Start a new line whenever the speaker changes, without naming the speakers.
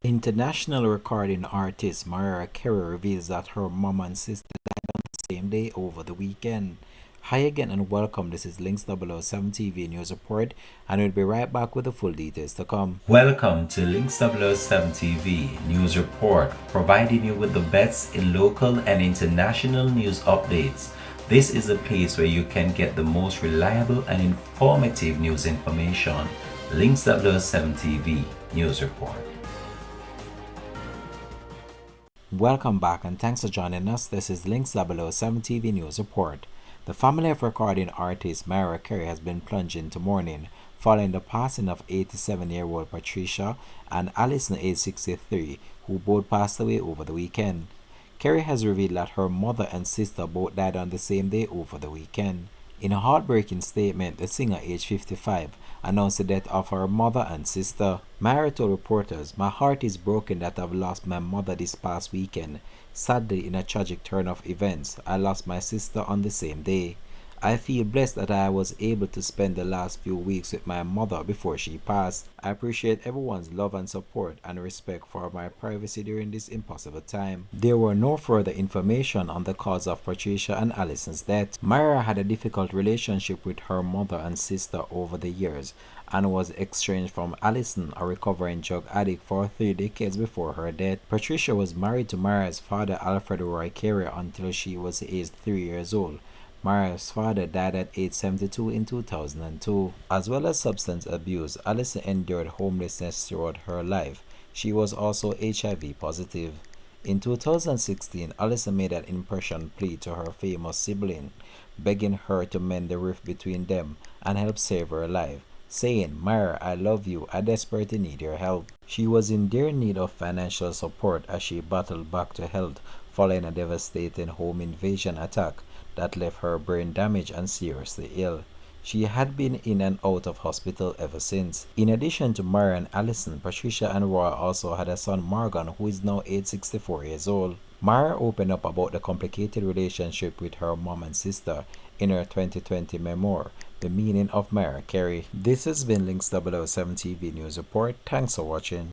International recording artist Mariah Carey reveals that her mom and sister died on the same day over the weekend. Hi again and welcome. This is Links 007 TV News Report, and we'll be right back with the full details to come.
Welcome to Links 007 TV News Report, providing you with the best in local and international news updates. This is a place where you can get the most reliable and informative news information. Links 007 TV News Report.
Welcome back and thanks for joining us. This is Links 007 TV News Report. The family of recording artist Mariah Carey has been plunged into mourning following the passing of 87-year-old Patricia and Alison, age 63, who both passed away over the weekend. Carey has revealed that her mother and sister both died on the same day over the weekend. In a heartbreaking statement, the singer, aged 55, announced the death of her mother and sister. Mariah told reporters, "My heart is broken that I've lost my mother this past weekend. Sadly, in a tragic turn of events, I lost my sister on the same day. I feel blessed that I was able to spend the last few weeks with my mother before she passed. I appreciate everyone's love and support and respect for my privacy during this impossible time." There were no further information on the cause of Patricia and Alison's death. Mariah had a difficult relationship with her mother and sister over the years and was estranged from Alison, a recovering drug addict, for 3 decades before her death. Patricia was married to Mariah's father, Alfred Roy Carey, until she was aged 3 years old. Mariah's father died at age 72 in 2002. As well as substance abuse, Alison endured homelessness throughout her life. She was also HIV positive. In 2016, Alison made an in-person plea to her famous sibling, begging her to mend the rift between them and help save her life, saying, "Mariah, I love you. I desperately need your help." She was in dire need of financial support as she battled back to health following a devastating home invasion attack that left her brain damaged and seriously ill. She had been in and out of hospital ever since. In addition to Mariah and Alison, Patricia and Roy also had a son, Morgan, who is now age 64 years old. Mariah opened up about the complicated relationship with her mom and sister in her 2020 memoir, The Meaning of Mariah Carey. This has been Links 007 TV News Report. Thanks for watching.